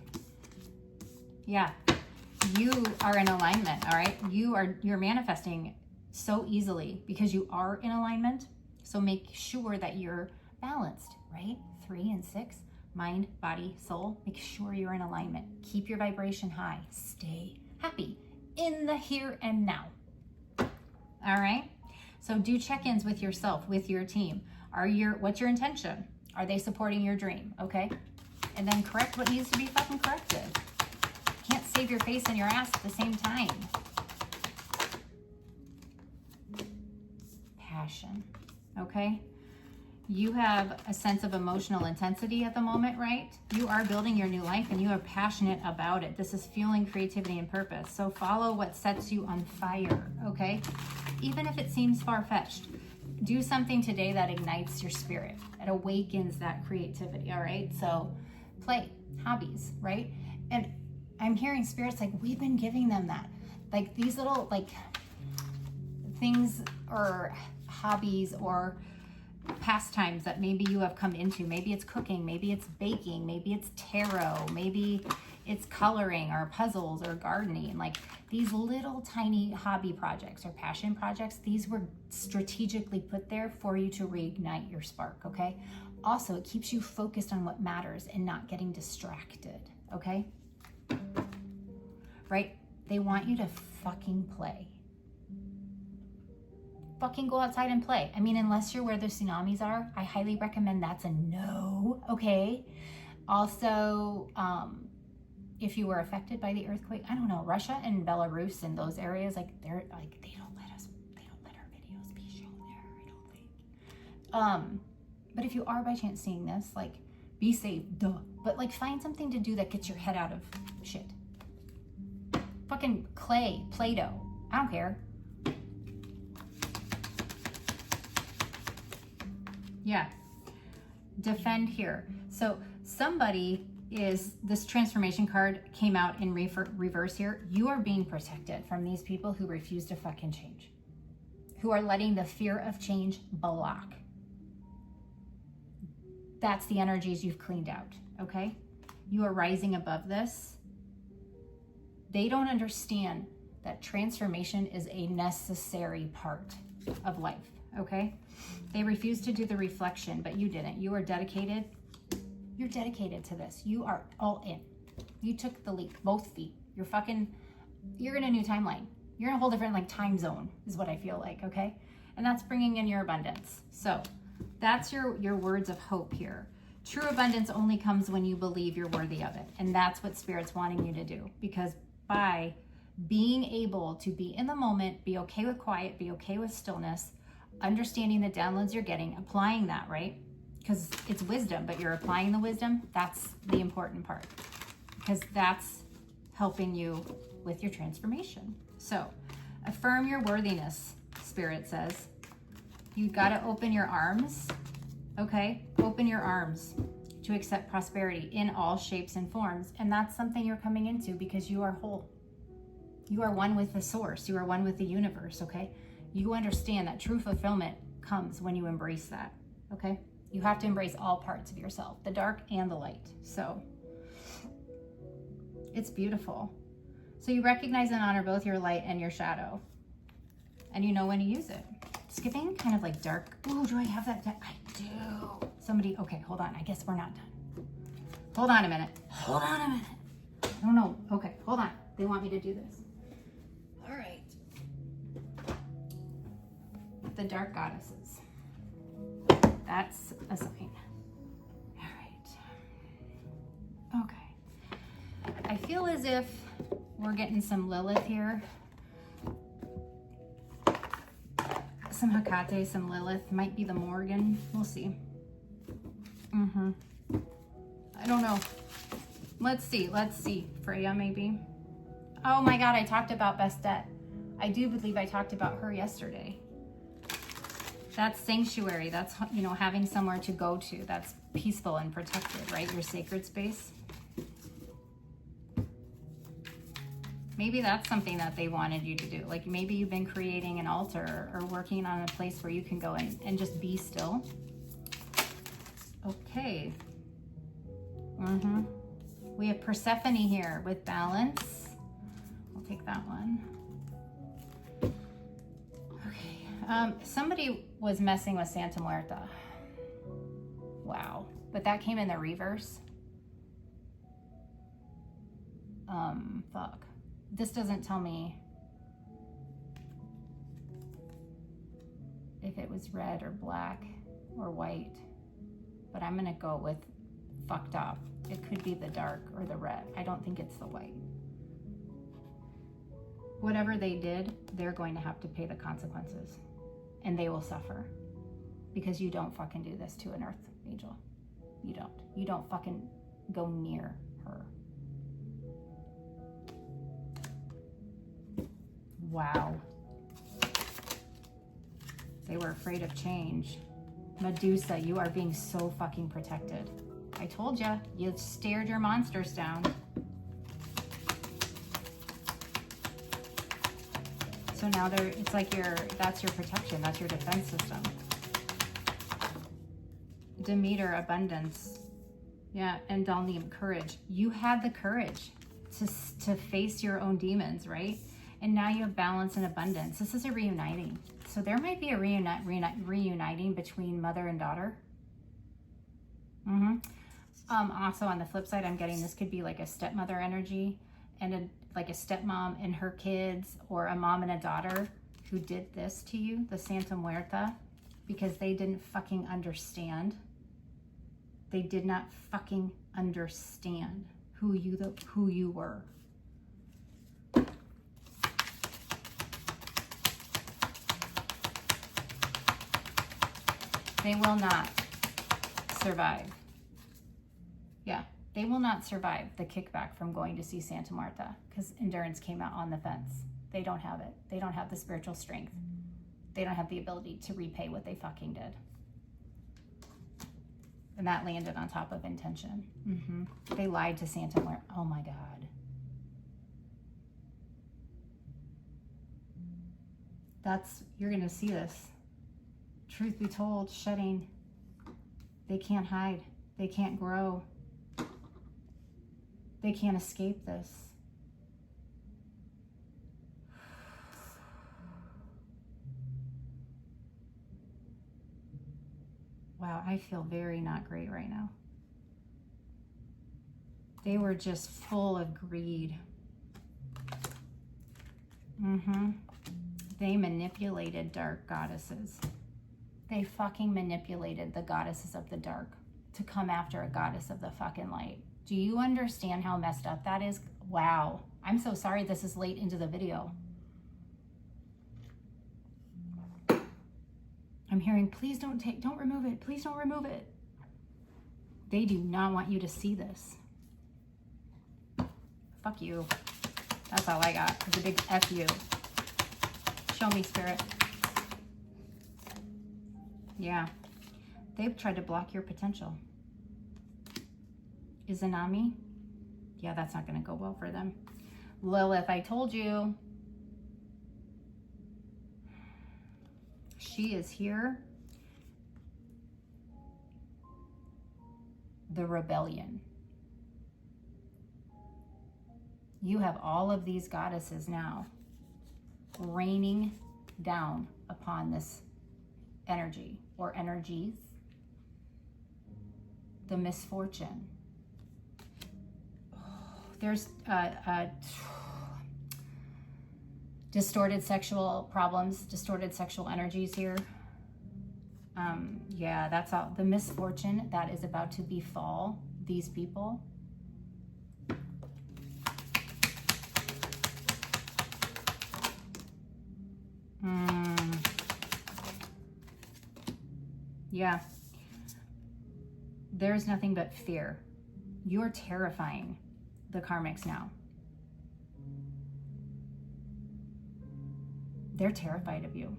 Yeah, you are in alignment, all right? You're manifesting so easily because you are in alignment. So make sure that you're balanced, right? 3 and 6, mind, body, soul. Make sure you're in alignment. Keep your vibration high. Stay happy in the here and now. All right? So do check-ins with yourself, with your team. What's your intention? Are they supporting your dream? Okay. And then correct what needs to be fucking corrected. Can't save your face and your ass at the same time. Passion. Okay. You have a sense of emotional intensity at the moment, right? You are building your new life and you are passionate about it. This is fueling creativity and purpose. So follow what sets you on fire, okay? Even if it seems far-fetched. Do something today that ignites your spirit. It awakens that creativity, all right? So play, hobbies, right? And I'm hearing spirits like, we've been giving them that. Like these little like things or hobbies or pastimes that maybe you have come into. Maybe it's cooking, maybe it's baking, maybe it's tarot, maybe it's coloring or puzzles or gardening, like these little tiny hobby projects or passion projects. These were strategically put there for you to reignite your spark, okay? Also, it keeps you focused on what matters and not getting distracted, okay? Right? They want you to fucking play. Fucking go outside and play. I mean, unless you're where the tsunamis are, I highly recommend that's a no, okay? Also, if you were affected by the earthquake, I don't know, Russia and Belarus and those areas, like they're like, they don't let our videos be shown there, I don't think. But if you are by chance seeing this, like, be safe, duh. But like, find something to do that gets your head out of shit. Fucking clay, Play-Doh, I don't care. Yeah, defend here. So somebody is, this transformation card came out in reverse here. You are being protected from these people who refuse to fucking change, who are letting the fear of change block. That's the energies you've cleaned out, okay? You are rising above this. They don't understand that transformation is a necessary part of life, okay? They refuse to do the reflection, but you didn't. You are dedicated. You're dedicated to this. You are all in. You took the leap, both feet. You're in a new timeline. You're in a whole different like time zone is what I feel like, okay? And that's bringing in your abundance. So that's your words of hope here. True abundance only comes when you believe you're worthy of it. And that's what Spirit's wanting you to do. Because by being able to be in the moment, be okay with quiet, be okay with stillness, understanding the downloads you're getting, applying that, right? Because it's wisdom, but you're applying the wisdom. That's the important part, because that's helping you with your transformation. So affirm your worthiness, Spirit says. You got to open your arms, okay? Open your arms to accept prosperity in all shapes and forms. And that's something you're coming into because you are whole. You are one with the source. You are one with the universe, okay? You understand that true fulfillment comes when you embrace that, okay? You have to embrace all parts of yourself, the dark and the light. So it's beautiful. So you recognize and honor both your light and your shadow, and you know when to use it. It's giving kind of like dark. Oh, do I have that? I do. Somebody, okay, hold on. I guess we're not done. Hold on a minute. Hold on a minute. I don't know. Okay, hold on. They want me to do this. All right. The dark goddesses. That's a sign. All right. Okay. I feel as if we're getting some Lilith here. Some Hecate, some Lilith. Might be the Morgan. We'll see. I don't know. Let's see. Freya, maybe. Oh my God, I talked about Bastet. I do believe I talked about her yesterday. That's sanctuary. That's, you know, having somewhere to go to. That's peaceful and protected, right? Your sacred space. Maybe that's something that they wanted you to do. Like maybe you've been creating an altar or working on a place where you can go and just be still. Okay. We have Persephone here with balance. I'll take that one. Okay. Somebody was messing with Santa Muerta. Wow. But that came in the reverse. Fuck. This doesn't tell me if it was red or black or white, but I'm gonna go with fucked up. It could be the dark or the red. I don't think it's the white. Whatever they did, they're going to have to pay the consequences, and they will suffer because you don't fucking do this to an earth angel. You don't fucking go near her. Wow. They were afraid of change. Medusa, you are being so fucking protected. I told ya, you stared your monsters down. So now it's like that's your protection, that's your defense system. Demeter, abundance. Yeah, and Dalnim, courage. You had the courage to face your own demons, right? And now you have balance and abundance. This is a reuniting. So there might be a reuniting between mother and daughter. Also on the flip side, I'm getting this could be like a stepmother energy and like a stepmom and her kids, or a mom and a daughter who did this to you, the Santa Muerta, because they didn't fucking understand. They did not fucking understand who you were. They will not survive. Yeah, they will not survive the kickback from going to see Santa Marta because endurance came out on the fence. They don't have it. They don't have the spiritual strength. They don't have the ability to repay what they fucking did. And that landed on top of intention. They lied to Santa Marta. Oh my God. You're gonna see this. Truth be told, shedding. They can't hide. They can't grow. They can't escape this. Wow, I feel very not great right now. They were just full of greed. They manipulated dark goddesses. They fucking manipulated the goddesses of the dark to come after a goddess of the fucking light. Do you understand how messed up that is? Wow. I'm so sorry this is late into the video. I'm hearing, please don't remove it. Please don't remove it. They do not want you to see this. Fuck you. That's all I got. It's a big F you. Show me, Spirit. Yeah. They've tried to block your potential. Izanami? Yeah, that's not going to go well for them. Lilith, I told you. She is here. The rebellion. You have all of these goddesses now raining down upon this energy or energies. The misfortune. There's distorted sexual problems, distorted sexual energies here. Yeah, that's all. The misfortune that is about to befall these people. Yeah. There's nothing but fear. You're terrifying the karmics now. They're terrified of you.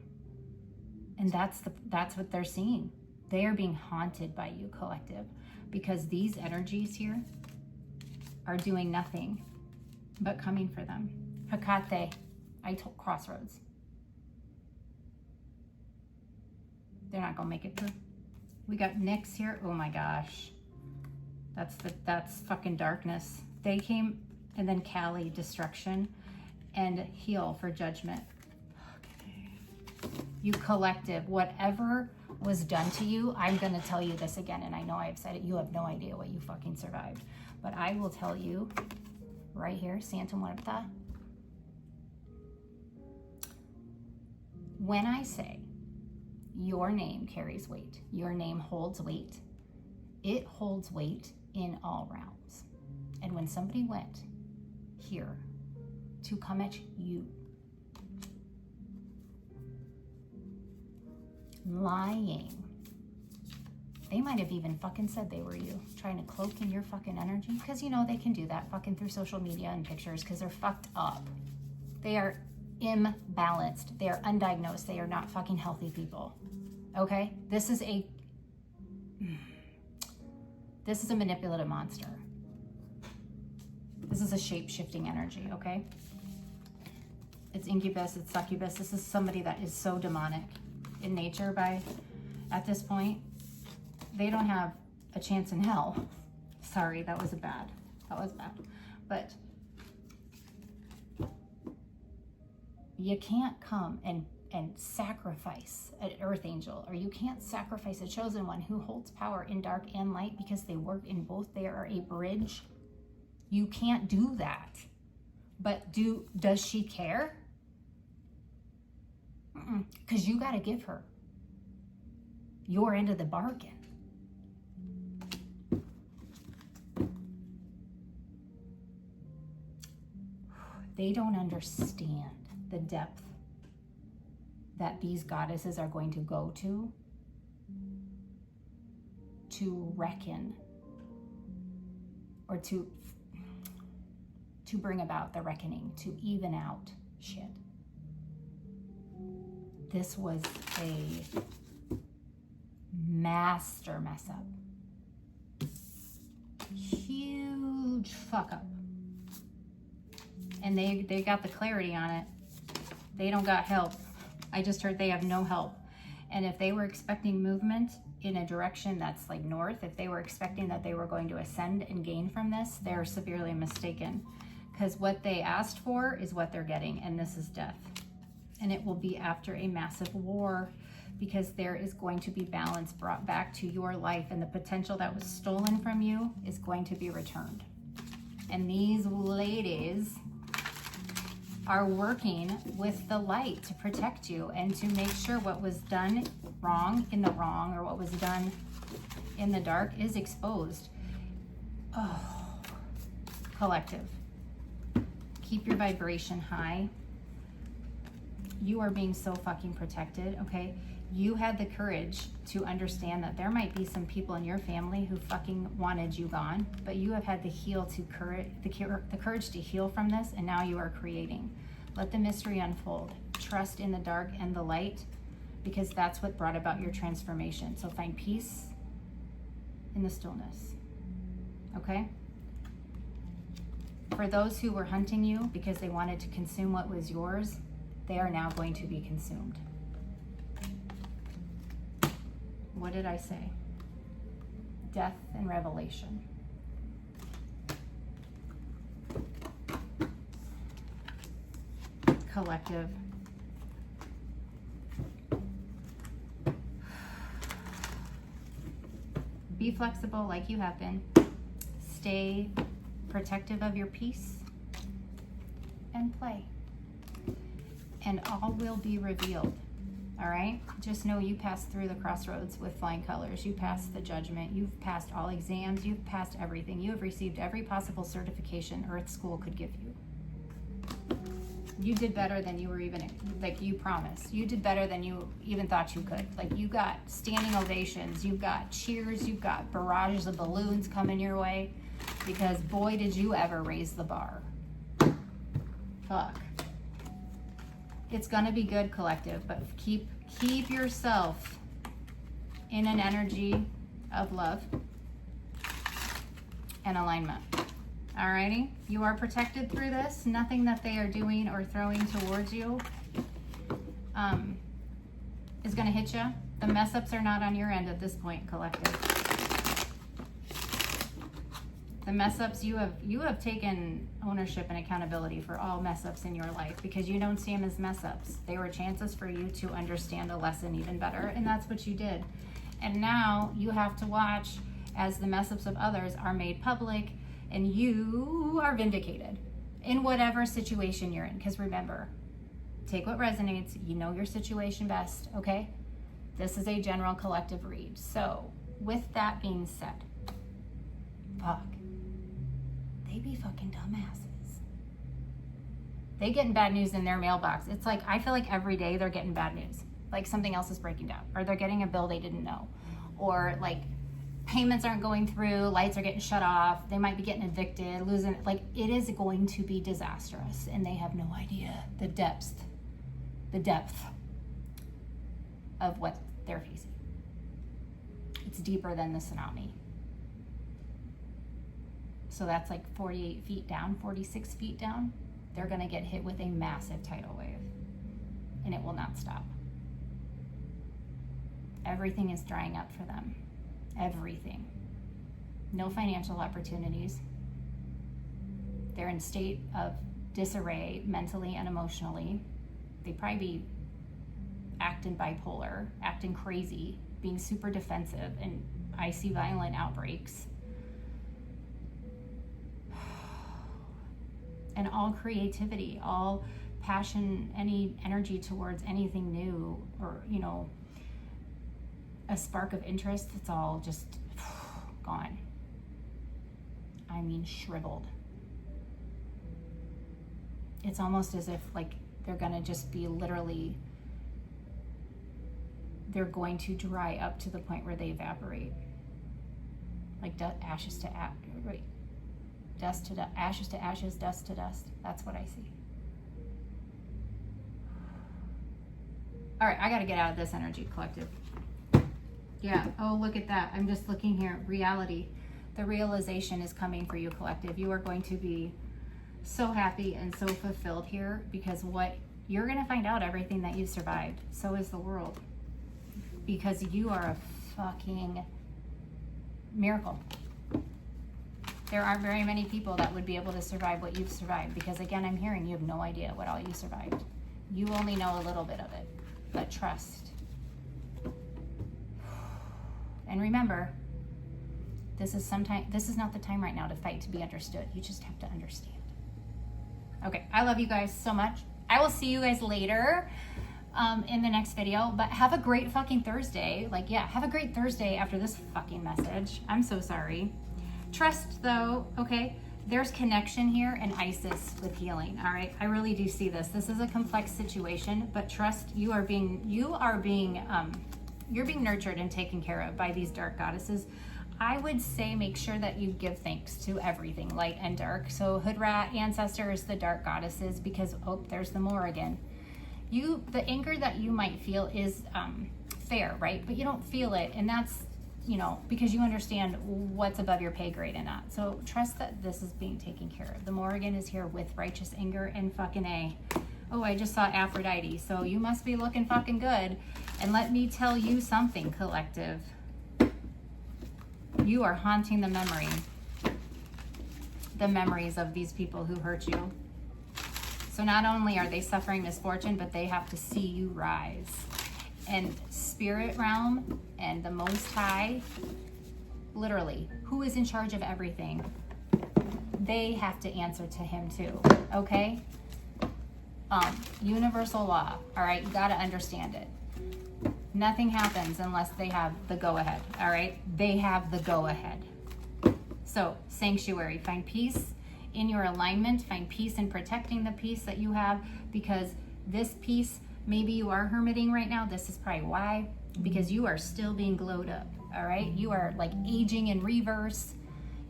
And that's what they're seeing. They are being haunted by you, collective, because these energies here are doing nothing but coming for them. Hecate, I told crossroads. They're not gonna make it through. We got Nyx here. Oh my gosh. That's fucking darkness. They came, and then Kali, destruction, and heal for judgment. You collective, whatever was done to you, I'm gonna tell you this again, and I know I've said it, you have no idea what you fucking survived. But I will tell you, right here, Santa Muerta, when I say your name carries weight, your name holds weight, it holds weight in all realms. And when somebody went here to come at you, lying, they might have even fucking said they were you, trying to cloak in your fucking energy, because you know they can do that fucking through social media and pictures, because they're fucked up. They are imbalanced. They are undiagnosed. They are not fucking healthy people. Okay? This is a manipulative monster. This is a shape-shifting energy, okay? It's incubus, it's succubus. This is somebody that is so demonic in nature at this point. They don't have a chance in hell. Sorry, that was bad. But You can't come and sacrifice an earth angel, or you can't sacrifice a chosen one who holds power in dark and light, because they work in both. They are a bridge. You can't do that. But does she care? Because you got to give her your end of the bargain. They don't understand the depth that these goddesses are going to go to reckon, or to bring about the reckoning, to even out shit. This was a master mess up. Huge fuck up. And they got the clarity on it. They don't got help. I just heard they have no help. And if they were expecting movement in a direction that's like north, if they were expecting that they were going to ascend and gain from this, they're severely mistaken. Because what they asked for is what they're getting, and this is death. And it will be after a massive war, because there is going to be balance brought back to your life, and the potential that was stolen from you is going to be returned. And these ladies are working with the light to protect you and to make sure what was done wrong in the wrong, or what was done in the dark, is exposed. Oh, collective. Keep your vibration high. You are being so fucking protected, okay? You had the courage to understand that there might be some people in your family who fucking wanted you gone, but you have had the courage to heal from this, and now you are creating. Let the mystery unfold. Trust in the dark and the light, because that's what brought about your transformation. So find peace in the stillness, okay? For those who were hunting you because they wanted to consume what was yours, they are now going to be consumed. What did I say? Death and revelation. Collective. Be flexible like you have been. Stay protective of your peace and play. And all will be revealed. All right? Just know you passed through the crossroads with flying colors. You passed the judgment. You've passed all exams. You've passed everything. You have received every possible certification Earth School could give you. You did better than you were even, like you promised. You did better than you even thought you could. Like, you got standing ovations. You got cheers. You got barrages of balloons coming your way. Because boy, did you ever raise the bar. Fuck. It's gonna be good, collective, but keep yourself in an energy of love and alignment. Alrighty? You are protected through this. Nothing that they are doing or throwing towards you is gonna hit you. The mess ups are not on your end at this point, collective. The mess ups, you have taken ownership and accountability for all mess ups in your life, because you don't see them as mess ups. They were chances for you to understand a lesson even better, and that's what you did. And now you have to watch as the mess ups of others are made public, and you are vindicated in whatever situation you're in. Because remember, take what resonates. You know your situation best, okay? This is a general collective read. So with that being said, fuck. They be fucking dumbasses. They getting bad news in their mailbox. It's like, I feel like every day they're getting bad news. Like something else is breaking down, or they're getting a bill they didn't know, or like payments aren't going through, lights are getting shut off, they might be getting evicted, losing, like it is going to be disastrous, and they have no idea the depth of what they're facing. It's deeper than the tsunami. So that's like 48 feet down, 46 feet down. They're gonna get hit with a massive tidal wave, and it will not stop. Everything is drying up for them. Everything. No financial opportunities. They're in a state of disarray mentally and emotionally. They'd probably be acting bipolar, acting crazy, being super defensive, and I see violent outbreaks. And all creativity, all passion, any energy towards anything new, or, you know, a spark of interest, it's all just gone. I mean, shriveled. It's almost as if like they're gonna just be literally, they're going to dry up to the point where they evaporate. Like ashes to ash, right? Dust to ashes to ashes, dust to dust. That's what I see. All right, I gotta get out of this energy, collective. Yeah, oh, look at that. I'm just looking here. Reality. The realization is coming for you, collective. You are going to be so happy and so fulfilled here, because what you're going to find out everything that you've survived. So is the world, because you are a fucking miracle. There aren't very many people that would be able to survive what you've survived, because again, I'm hearing you have no idea what all you survived. You only know a little bit of it, but trust. And remember, this is not the time right now to fight to be understood. You just have to understand. Okay, I love you guys so much. I will see you guys later in the next video, but have a great fucking Thursday. Like, yeah, have a great Thursday after this fucking message. I'm so sorry. Trust though, okay? There's connection here and Isis with healing, all right? I really do see this. This is a complex situation, but trust, you're being nurtured and taken care of by these dark goddesses. I would say make sure that you give thanks to everything, light and dark. So Hoodrat, ancestors, the dark goddesses, because, oh, there's the more again. The anger that you might feel is fair, right? But you don't feel it, and that's, you know, because you understand what's above your pay grade and not. So trust that this is being taken care of. The Morrigan is here with righteous anger and fucking A. Oh, I just saw Aphrodite, so you must be looking fucking good. And let me tell you something, collective. You are haunting the memories of these people who hurt you. So not only are they suffering misfortune, but they have to see you rise. And spirit realm and the Most High, literally, who is in charge of everything, they have to answer to him too, okay? Universal law, all right? You gotta understand it. Nothing happens unless they have the go-ahead, all right? They have the go-ahead. So, sanctuary, find peace in your alignment, find peace in protecting the peace that you have, because this peace, maybe you are hermiting right now. This is probably why, because you are still being glowed up, all right? You are like aging in reverse.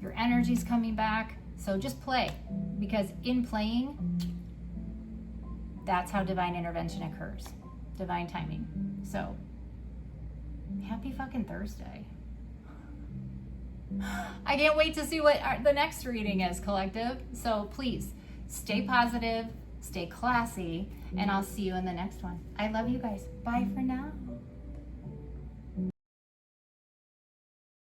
Your energy's coming back. So just play, because in playing, that's how divine intervention occurs. Divine timing. So, happy fucking Thursday. I can't wait to see what the next reading is, collective. So please, stay positive, stay classy, and I'll see you in the next one. I love you guys. Bye for now.